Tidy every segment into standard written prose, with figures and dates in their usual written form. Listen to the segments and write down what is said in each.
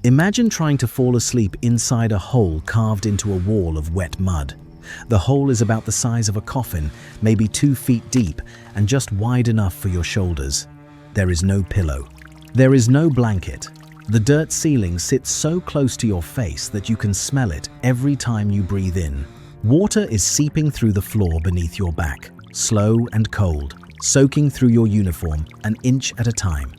Imagine trying to fall asleep inside a hole carved into a wall of wet mud. The hole is about the size of a coffin, maybe 2 feet deep, and just wide enough for your shoulders. There is no pillow. There is no blanket. The dirt ceiling sits so close to your face that you can smell it every time you breathe in. Water is seeping through the floor beneath your back, slow and cold, soaking through your uniform an inch at a time.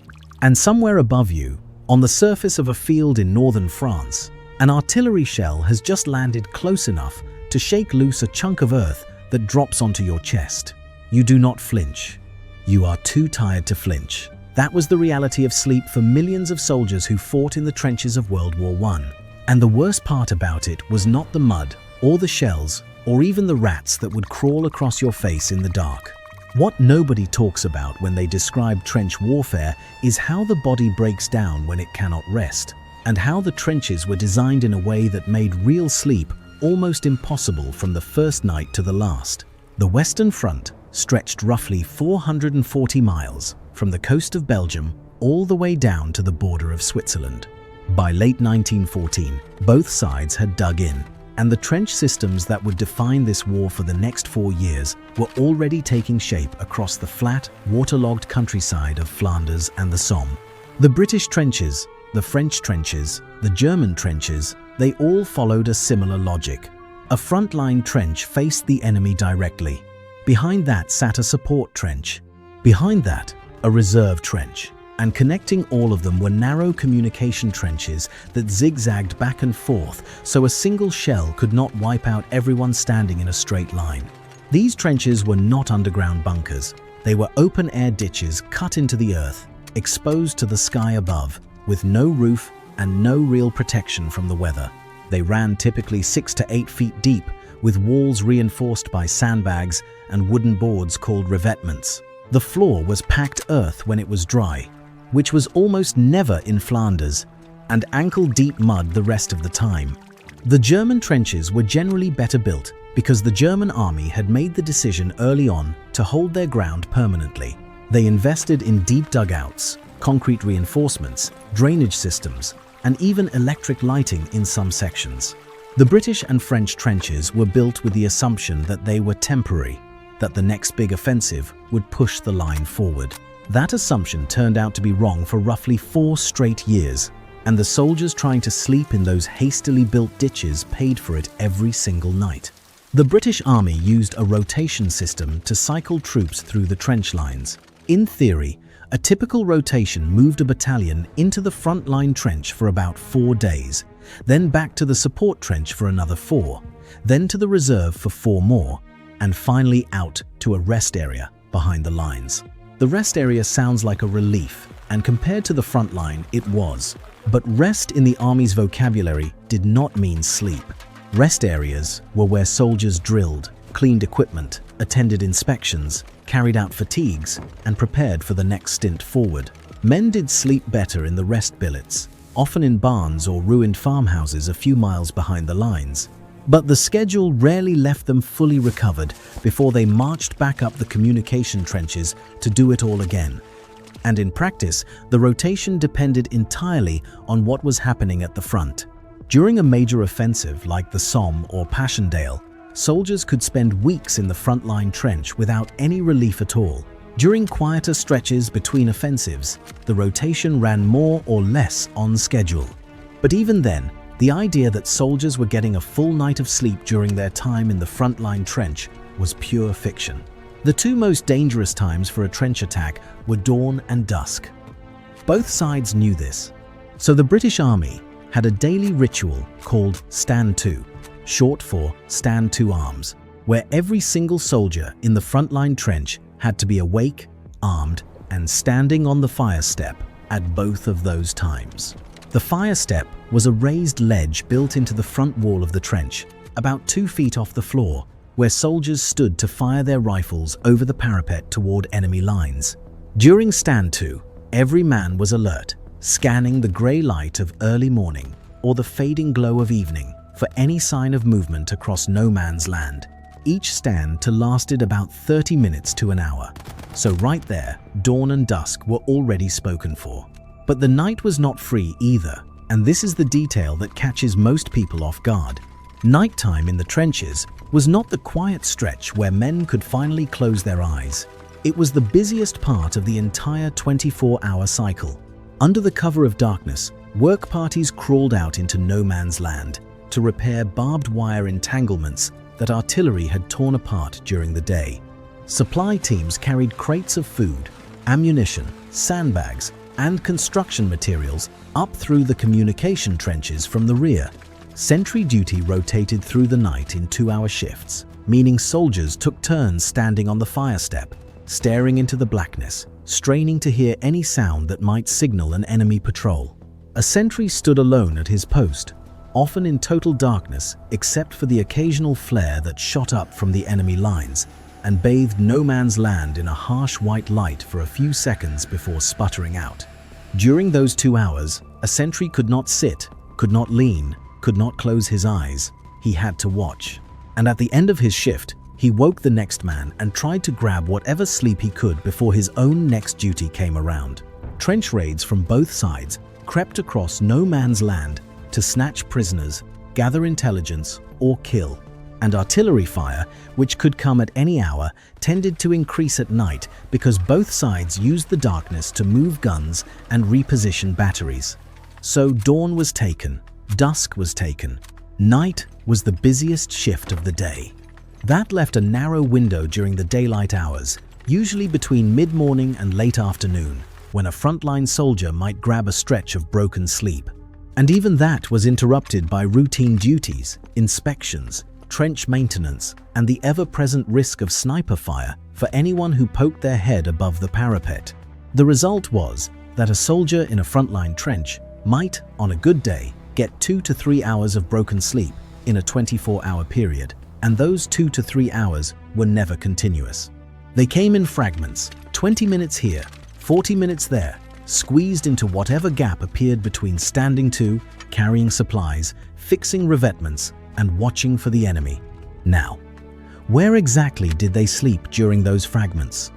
And somewhere above you, on the surface of a field in northern France, an artillery shell has just landed close enough to shake loose a chunk of earth that drops onto your chest. You do not flinch. You are too tired to flinch. That was the reality of sleep for millions of soldiers who fought in the trenches of World War I. And the worst part about it was not the mud, or the shells, or even the rats that would crawl across your face in the dark. What nobody talks about when they describe trench warfare is how the body breaks down when it cannot rest, and how the trenches were designed in a way that made real sleep almost impossible from the first night to the last. The Western Front stretched roughly 440 miles from the coast of Belgium all the way down to the border of Switzerland. By late 1914, both sides had dug in, and the trench systems that would define this war for the next 4 years were already taking shape across the flat, waterlogged countryside of Flanders and the Somme. The British trenches, the French trenches, the German trenches, they all followed a similar logic. A frontline trench faced the enemy directly. Behind that sat a support trench. Behind that, a reserve trench. And connecting all of them were narrow communication trenches that zigzagged back and forth so a single shell could not wipe out everyone standing in a straight line. These trenches were not underground bunkers. They were open-air ditches cut into the earth, exposed to the sky above, with no roof and no real protection from the weather. They ran typically 6 to 8 feet deep, with walls reinforced by sandbags and wooden boards called revetments. The floor was packed earth when it was dry, which was almost never in Flanders, and ankle-deep mud the rest of the time. The German trenches were generally better built because the German army had made the decision early on to hold their ground permanently. They invested in deep dugouts, concrete reinforcements, drainage systems, and even electric lighting in some sections. The British and French trenches were built with the assumption that they were temporary, that the next big offensive would push the line forward. That assumption turned out to be wrong for roughly 4 straight years, and the soldiers trying to sleep in those hastily built ditches paid for it every single night. The British Army used a rotation system to cycle troops through the trench lines. In theory, a typical rotation moved a battalion into the front line trench for about 4 days, then back to the support trench for another 4, then to the reserve for 4 more, and finally out to a rest area behind the lines. The rest area sounds like a relief, and compared to the front line, it was. But rest in the Army's vocabulary did not mean sleep. Rest areas were where soldiers drilled, cleaned equipment, attended inspections, carried out fatigues, and prepared for the next stint forward. Men did sleep better in the rest billets, often in barns or ruined farmhouses a few miles behind the lines. But the schedule rarely left them fully recovered before they marched back up the communication trenches to do it all again. And in practice, the rotation depended entirely on what was happening at the front. During a major offensive like the Somme or Passchendaele, soldiers could spend weeks in the frontline trench without any relief at all. During quieter stretches between offensives, the rotation ran more or less on schedule. But even then, the idea that soldiers were getting a full night of sleep during their time in the frontline trench was pure fiction. The 2 most dangerous times for a trench attack were dawn and dusk. Both sides knew this. So the British Army had a daily ritual called Stand To, short for Stand To Arms, where every single soldier in the frontline trench had to be awake, armed, and standing on the fire step at both of those times. The fire step was a raised ledge built into the front wall of the trench, about 2 feet off the floor, where soldiers stood to fire their rifles over the parapet toward enemy lines. During Stand To, every man was alert, scanning the grey light of early morning or the fading glow of evening for any sign of movement across no man's land. Each stand to lasted about 30 minutes to an hour. So right there, dawn and dusk were already spoken for. But the night was not free either. And this is the detail that catches most people off guard. Nighttime in the trenches was not the quiet stretch where men could finally close their eyes. It was the busiest part of the entire 24-hour cycle. Under the cover of darkness, work parties crawled out into no man's land to repair barbed wire entanglements that artillery had torn apart during the day. Supply teams carried crates of food, ammunition, sandbags, and construction materials up through the communication trenches from the rear. Sentry duty rotated through the night in 2-hour shifts, meaning soldiers took turns standing on the fire step, staring into the blackness, straining to hear any sound that might signal an enemy patrol. A sentry stood alone at his post, often in total darkness except for the occasional flare that shot up from the enemy lines, and bathed no man's land in a harsh white light for a few seconds before sputtering out. During those 2 hours, a sentry could not sit, could not lean, could not close his eyes. He had to watch. And at the end of his shift, he woke the next man and tried to grab whatever sleep he could before his own next duty came around. Trench raids from both sides crept across no man's land to snatch prisoners, gather intelligence, or kill. And artillery fire, which could come at any hour, tended to increase at night because both sides used the darkness to move guns and reposition batteries. So dawn was taken, dusk was taken. Night was the busiest shift of the day. That left a narrow window during the daylight hours, usually between mid-morning and late afternoon, when a frontline soldier might grab a stretch of broken sleep. And even that was interrupted by routine duties, inspections, trench maintenance, and the ever-present risk of sniper fire for anyone who poked their head above the parapet. The result was that a soldier in a frontline trench might, on a good day, get 2 to 3 hours of broken sleep in a 24-hour period, and those 2 to 3 hours were never continuous. They came in fragments, 20 minutes here, 40 minutes there, squeezed into whatever gap appeared between standing to, carrying supplies, fixing revetments, and watching for the enemy. Now, where exactly did they sleep during those fragments?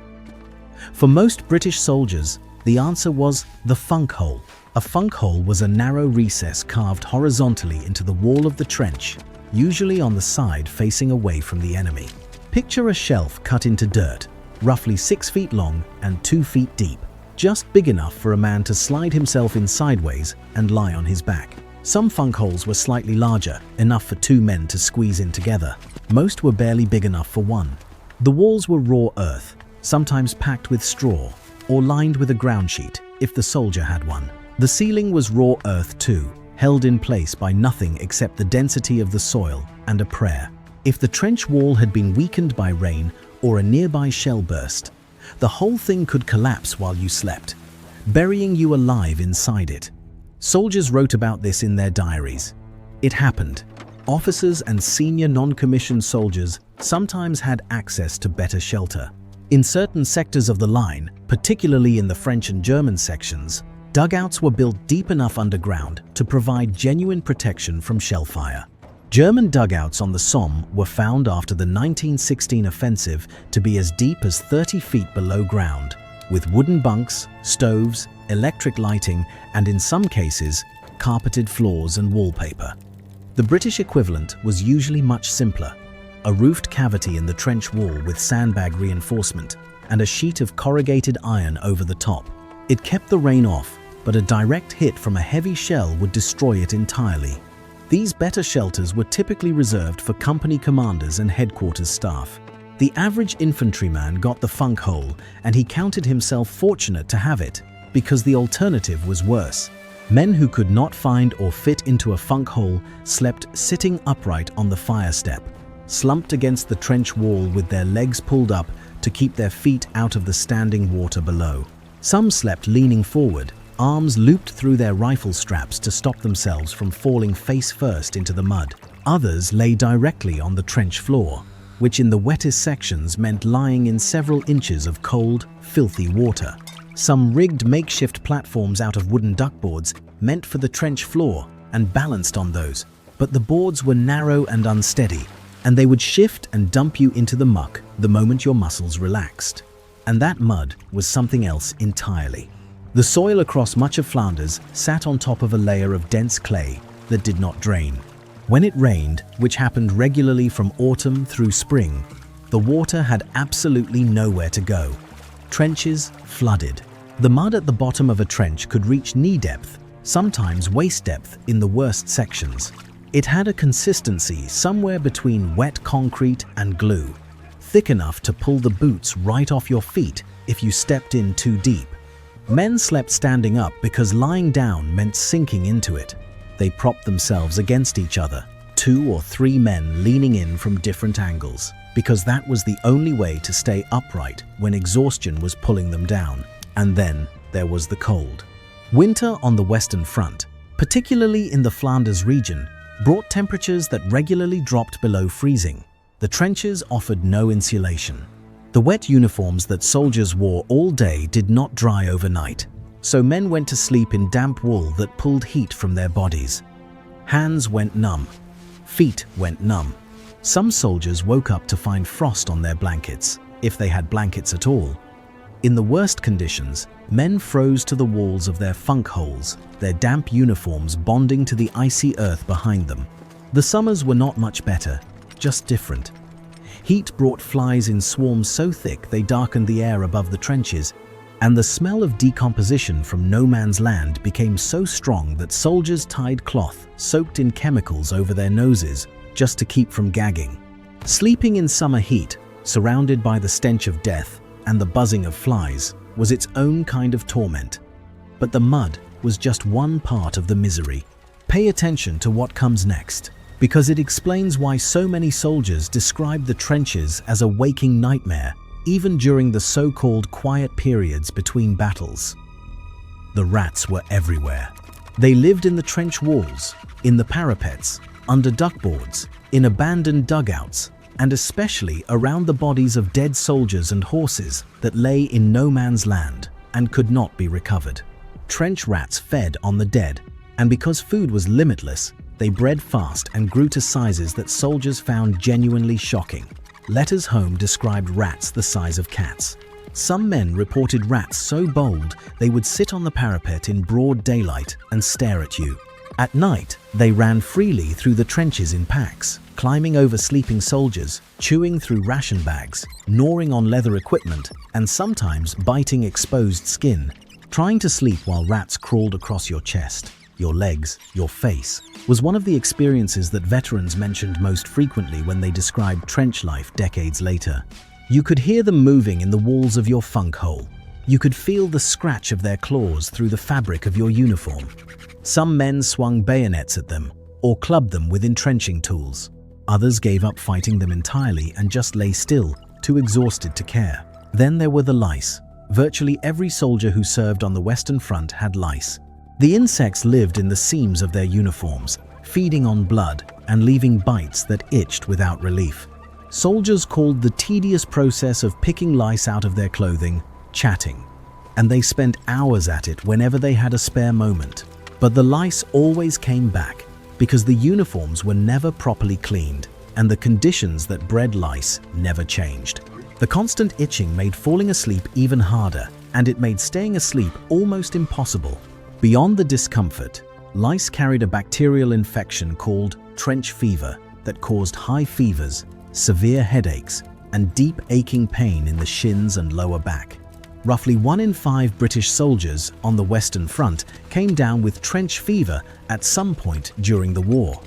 For most British soldiers, the answer was the funk hole. A funk hole was a narrow recess carved horizontally into the wall of the trench, usually on the side facing away from the enemy. Picture a shelf cut into dirt, roughly 6 feet long and 2 feet deep, just big enough for a man to slide himself in sideways and lie on his back. Some funk holes were slightly larger, enough for 2 men to squeeze in together. Most were barely big enough for one. The walls were raw earth, sometimes packed with straw, or lined with a ground sheet, if the soldier had one. The ceiling was raw earth too, held in place by nothing except the density of the soil and a prayer. If the trench wall had been weakened by rain or a nearby shell burst, the whole thing could collapse while you slept, burying you alive inside it. Soldiers wrote about this in their diaries. It happened. Officers and senior non-commissioned soldiers sometimes had access to better shelter. In certain sectors of the line, particularly in the French and German sections, dugouts were built deep enough underground to provide genuine protection from shellfire. German dugouts on the Somme were found after the 1916 offensive to be as deep as 30 feet below ground, with wooden bunks, stoves, electric lighting, and in some cases, carpeted floors and wallpaper. The British equivalent was usually much simpler: a roofed cavity in the trench wall with sandbag reinforcement and a sheet of corrugated iron over the top. It kept the rain off, but a direct hit from a heavy shell would destroy it entirely. These better shelters were typically reserved for company commanders and headquarters staff. The average infantryman got the funk hole, and he counted himself fortunate to have it, because the alternative was worse. Men who could not find or fit into a funk hole slept sitting upright on the fire step, slumped against the trench wall with their legs pulled up to keep their feet out of the standing water below. Some slept leaning forward, arms looped through their rifle straps to stop themselves from falling face first into the mud. Others lay directly on the trench floor, which in the wettest sections meant lying in several inches of cold, filthy water. Some rigged makeshift platforms out of wooden duckboards meant for the trench floor and balanced on those, but the boards were narrow and unsteady, and they would shift and dump you into the muck the moment your muscles relaxed. And that mud was something else entirely. The soil across much of Flanders sat on top of a layer of dense clay that did not drain. When it rained, which happened regularly from autumn through spring, the water had absolutely nowhere to go. Trenches flooded. The mud at the bottom of a trench could reach knee depth, sometimes waist depth in the worst sections. It had a consistency somewhere between wet concrete and glue, thick enough to pull the boots right off your feet if you stepped in too deep. Men slept standing up because lying down meant sinking into it. They propped themselves against each other, 2 or 3 men leaning in from different angles, because that was the only way to stay upright when exhaustion was pulling them down. And then there was the cold. Winter on the Western Front, particularly in the Flanders region, brought temperatures that regularly dropped below freezing. The trenches offered no insulation. The wet uniforms that soldiers wore all day did not dry overnight, so men went to sleep in damp wool that pulled heat from their bodies. Hands went numb. Feet went numb. Some soldiers woke up to find frost on their blankets, if they had blankets at all. In the worst conditions, men froze to the walls of their funk holes, their damp uniforms bonding to the icy earth behind them. The summers were not much better, just different. Heat brought flies in swarms so thick they darkened the air above the trenches, and the smell of decomposition from no man's land became so strong that soldiers tied cloth soaked in chemicals over their noses just to keep from gagging. Sleeping in summer heat, surrounded by the stench of death and the buzzing of flies, was its own kind of torment. But the mud was just one part of the misery. Pay attention to what comes next, because it explains why so many soldiers describe the trenches as a waking nightmare, even during the so-called quiet periods between battles. The rats were everywhere. They lived in the trench walls, in the parapets, under duckboards, in abandoned dugouts, and especially around the bodies of dead soldiers and horses that lay in no man's land and could not be recovered. Trench rats fed on the dead, and because food was limitless, they bred fast and grew to sizes that soldiers found genuinely shocking. Letters home described rats the size of cats. Some men reported rats so bold they would sit on the parapet in broad daylight and stare at you. At night, they ran freely through the trenches in packs, climbing over sleeping soldiers, chewing through ration bags, gnawing on leather equipment, and sometimes biting exposed skin. Trying to sleep while rats crawled across your chest, your legs, your face, was one of the experiences that veterans mentioned most frequently when they described trench life decades later. You could hear them moving in the walls of your funk hole. You could feel the scratch of their claws through the fabric of your uniform. Some men swung bayonets at them or clubbed them with entrenching tools. Others gave up fighting them entirely and just lay still, too exhausted to care. Then there were the lice. Virtually every soldier who served on the Western Front had lice. The insects lived in the seams of their uniforms, feeding on blood and leaving bites that itched without relief. Soldiers called the tedious process of picking lice out of their clothing chatting, and they spent hours at it whenever they had a spare moment. But the lice always came back because the uniforms were never properly cleaned and the conditions that bred lice never changed. The constant itching made falling asleep even harder, and it made staying asleep almost impossible. Beyond the discomfort, lice carried a bacterial infection called trench fever that caused high fevers, severe headaches, and deep aching pain in the shins and lower back. Roughly 1 in 5 British soldiers on the Western Front came down with trench fever at some point during the war.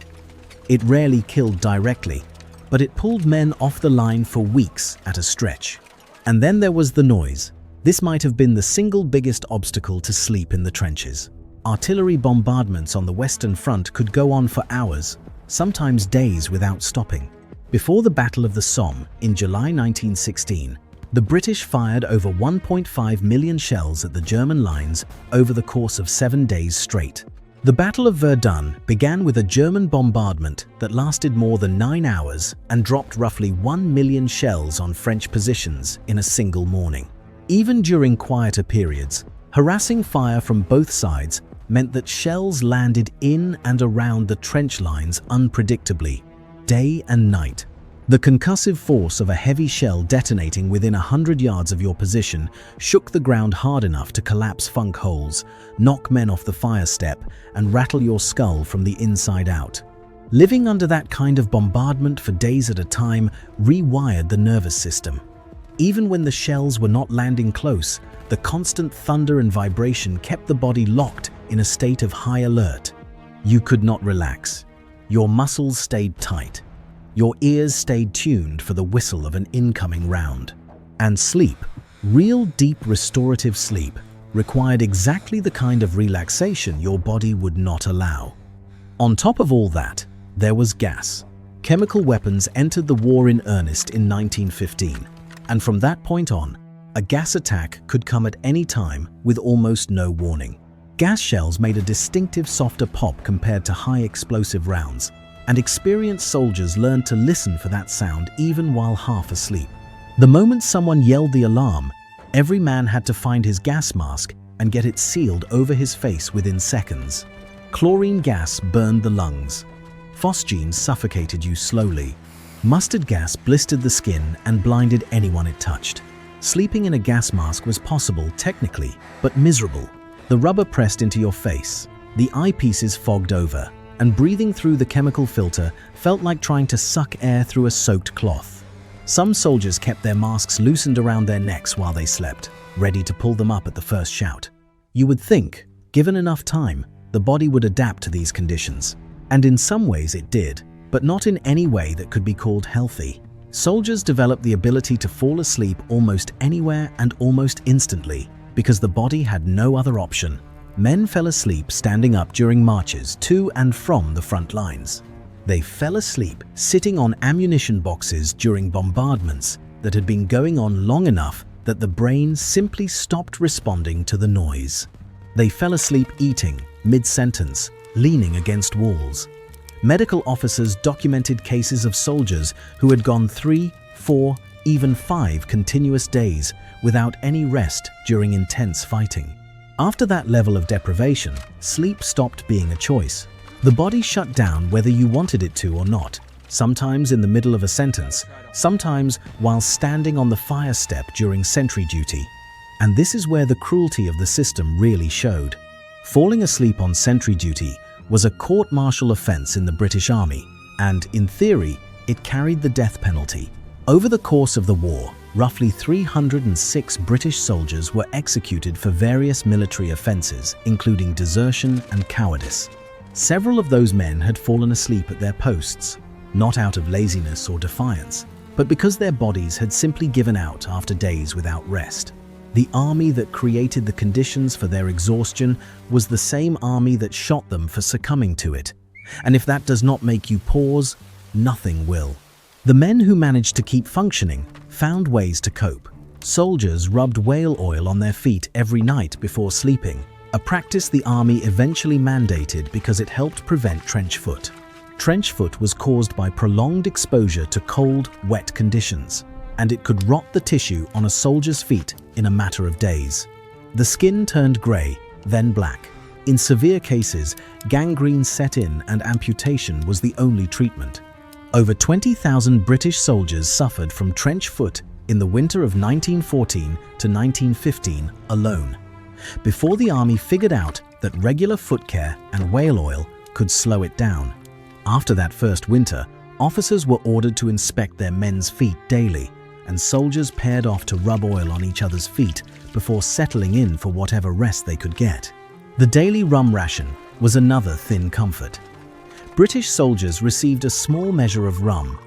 It rarely killed directly, but it pulled men off the line for weeks at a stretch. And then there was the noise. This might have been the single biggest obstacle to sleep in the trenches. Artillery bombardments on the Western Front could go on for hours, sometimes days without stopping. Before the Battle of the Somme in July 1916, the British fired over 1.5 million shells at the German lines over the course of 7 days straight. The Battle of Verdun began with a German bombardment that lasted more than 9 hours and dropped roughly 1 million shells on French positions in a single morning. Even during quieter periods, harassing fire from both sides meant that shells landed in and around the trench lines unpredictably, day and night. The concussive force of a heavy shell detonating within 100 yards of your position shook the ground hard enough to collapse funk holes, knock men off the fire step, and rattle your skull from the inside out. Living under that kind of bombardment for days at a time rewired the nervous system. Even when the shells were not landing close, the constant thunder and vibration kept the body locked in a state of high alert. You could not relax. Your muscles stayed tight. Your ears stayed tuned for the whistle of an incoming round. And sleep, real deep restorative sleep, required exactly the kind of relaxation your body would not allow. On top of all that, there was gas. Chemical weapons entered the war in earnest in 1915, and from that point on, a gas attack could come at any time with almost no warning. Gas shells made a distinctive softer pop compared to high explosive rounds, and experienced soldiers learned to listen for that sound even while half asleep. The moment someone yelled the alarm, every man had to find his gas mask and get it sealed over his face within seconds. Chlorine gas burned the lungs. Phosgene suffocated you slowly. Mustard gas blistered the skin and blinded anyone it touched. Sleeping in a gas mask was possible technically, but miserable. The rubber pressed into your face, the eyepieces fogged over, and breathing through the chemical filter felt like trying to suck air through a soaked cloth. Some soldiers kept their masks loosened around their necks while they slept, ready to pull them up at the first shout. You would think, given enough time, the body would adapt to these conditions. And in some ways it did, but not in any way that could be called healthy. Soldiers developed the ability to fall asleep almost anywhere and almost instantly, because the body had no other option. Men fell asleep standing up during marches to and from the front lines. They fell asleep sitting on ammunition boxes during bombardments that had been going on long enough that the brain simply stopped responding to the noise. They fell asleep eating, mid-sentence, leaning against walls. Medical officers documented cases of soldiers who had gone 3, 4, even 5 continuous days without any rest during intense fighting. After that level of deprivation, sleep stopped being a choice. The body shut down whether you wanted it to or not, sometimes in the middle of a sentence, sometimes while standing on the fire step during sentry duty. And this is where the cruelty of the system really showed. Falling asleep on sentry duty was a court-martial offence in the British Army, and, in theory, it carried the death penalty. Over the course of the war, roughly 306 British soldiers were executed for various military offences, including desertion and cowardice. Several of those men had fallen asleep at their posts, not out of laziness or defiance, but because their bodies had simply given out after days without rest. The army that created the conditions for their exhaustion was the same army that shot them for succumbing to it. And if that does not make you pause, nothing will. The men who managed to keep functioning found ways to cope. Soldiers rubbed whale oil on their feet every night before sleeping, a practice the army eventually mandated because it helped prevent trench foot. Trench foot was caused by prolonged exposure to cold, wet conditions, and it could rot the tissue on a soldier's feet in a matter of days. The skin turned grey, then black. In severe cases, gangrene set in and amputation was the only treatment. Over 20,000 British soldiers suffered from trench foot in the winter of 1914 to 1915 alone, before the army figured out that regular foot care and whale oil could slow it down. After that first winter, officers were ordered to inspect their men's feet daily, and soldiers paired off to rub oil on each other's feet before settling in for whatever rest they could get. The daily rum ration was another thin comfort. British soldiers received a small measure of rum,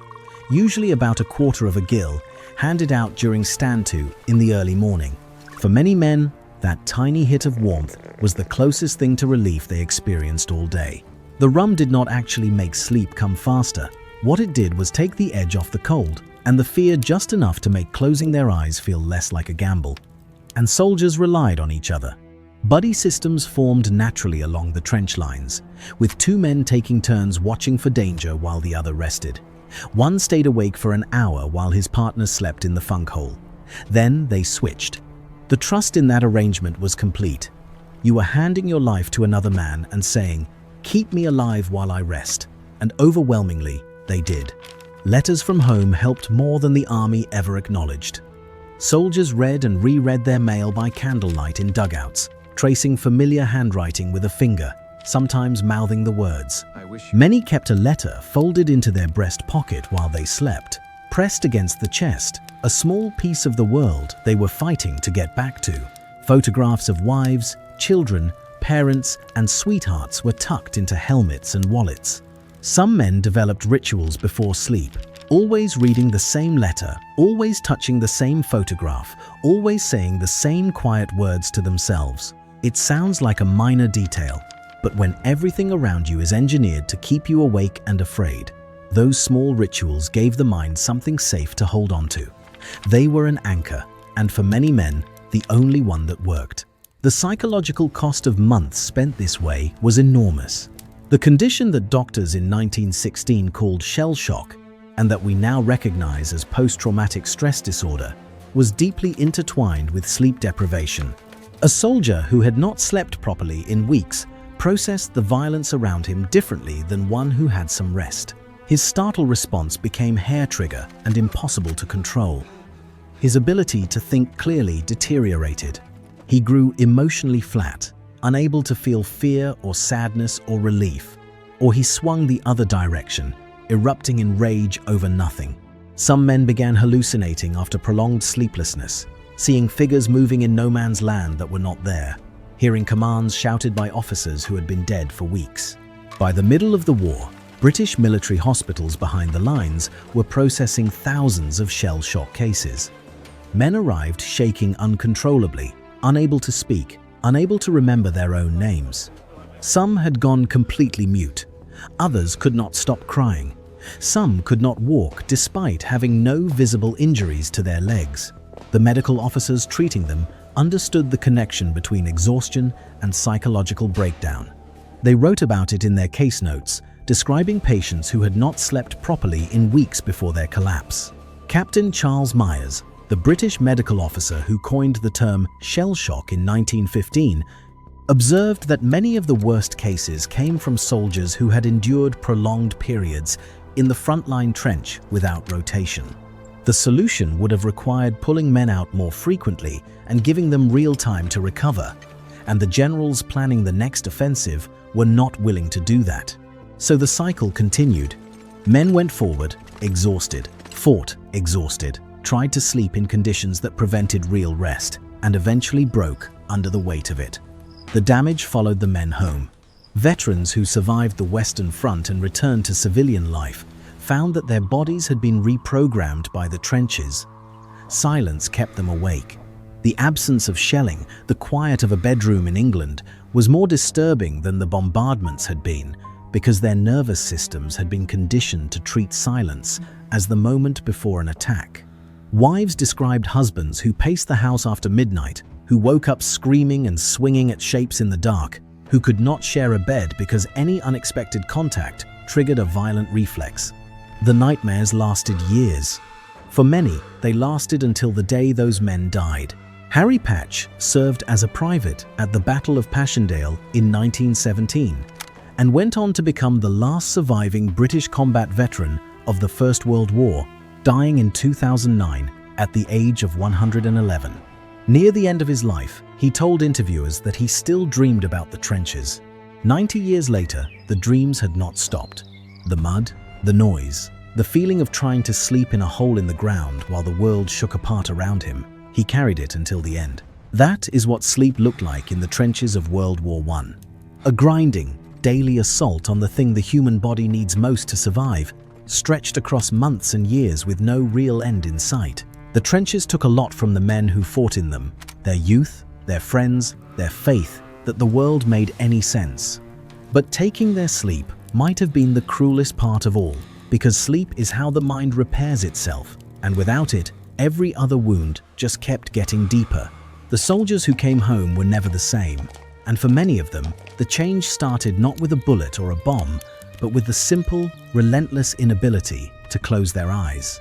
usually about a quarter of a gill, handed out during stand-to in the early morning. For many men, that tiny hit of warmth was the closest thing to relief they experienced all day. The rum did not actually make sleep come faster. What it did was take the edge off the cold, and the fear just enough to make closing their eyes feel less like a gamble. And soldiers relied on each other. Buddy systems formed naturally along the trench lines, with 2 men taking turns watching for danger while the other rested. One stayed awake for an hour while his partner slept in the funk hole. Then they switched. The trust in that arrangement was complete. You were handing your life to another man and saying, "Keep me alive while I rest," and overwhelmingly, they did. Letters from home helped more than the army ever acknowledged. Soldiers read and reread their mail by candlelight in dugouts, tracing familiar handwriting with a finger, sometimes mouthing the words. Many kept a letter folded into their breast pocket while they slept, pressed against the chest, a small piece of the world they were fighting to get back to. Photographs of wives, children, parents, and sweethearts were tucked into helmets and wallets. Some men developed rituals before sleep, always reading the same letter, always touching the same photograph, always saying the same quiet words to themselves. It sounds like a minor detail, but when everything around you is engineered to keep you awake and afraid, those small rituals gave the mind something safe to hold on to. They were an anchor, and for many men, the only one that worked. The psychological cost of months spent this way was enormous. The condition that doctors in 1916 called shell shock, and that we now recognize as post-traumatic stress disorder, was deeply intertwined with sleep deprivation. A soldier who had not slept properly in weeks processed the violence around him differently than one who had some rest. His startle response became hair-trigger and impossible to control. His ability to think clearly deteriorated. He grew emotionally flat, unable to feel fear or sadness or relief, or he swung the other direction, erupting in rage over nothing. Some men began hallucinating after prolonged sleeplessness, seeing figures moving in no man's land that were not there, hearing commands shouted by officers who had been dead for weeks. By the middle of the war, British military hospitals behind the lines were processing thousands of shell shock cases. Men arrived shaking uncontrollably, unable to speak, unable to remember their own names. Some had gone completely mute. Others could not stop crying. Some could not walk despite having no visible injuries to their legs. The medical officers treating them understood the connection between exhaustion and psychological breakdown. They wrote about it in their case notes, describing patients who had not slept properly in weeks before their collapse. Captain Charles Myers, the British medical officer who coined the term shell shock in 1915, observed that many of the worst cases came from soldiers who had endured prolonged periods in the frontline trench without rotation. The solution would have required pulling men out more frequently and giving them real time to recover, and the generals planning the next offensive were not willing to do that. So the cycle continued. Men went forward, exhausted, fought, exhausted, tried to sleep in conditions that prevented real rest, and eventually broke under the weight of it. The damage followed the men home. Veterans who survived the Western Front and returned to civilian life found that their bodies had been reprogrammed by the trenches. Silence kept them awake. The absence of shelling, the quiet of a bedroom in England, was more disturbing than the bombardments had been, because their nervous systems had been conditioned to treat silence as the moment before an attack. Wives described husbands who paced the house after midnight, who woke up screaming and swinging at shapes in the dark, who could not share a bed because any unexpected contact triggered a violent reflex. The nightmares lasted years. For many, they lasted until the day those men died. Harry Patch served as a private at the Battle of Passchendaele in 1917 and went on to become the last surviving British combat veteran of the First World War, dying in 2009 at the age of 111. Near the end of his life, he told interviewers that he still dreamed about the trenches. 90 years later, the dreams had not stopped. The mud, the noise, the feeling of trying to sleep in a hole in the ground while the world shook apart around him, he carried it until the end. That is what sleep looked like in the trenches of World War I. A grinding, daily assault on the thing the human body needs most to survive, stretched across months and years with no real end in sight. The trenches took a lot from the men who fought in them, their youth, their friends, their faith that the world made any sense. But taking their sleep might have been the cruelest part of all, because sleep is how the mind repairs itself, and without it, every other wound just kept getting deeper. The soldiers who came home were never the same, and for many of them, the change started not with a bullet or a bomb, but with the simple, relentless inability to close their eyes.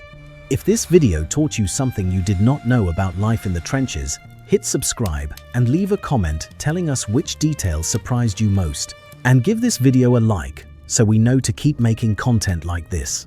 If this video taught you something you did not know about life in the trenches, hit subscribe and leave a comment telling us which details surprised you most. And give this video a like so we know to keep making content like this.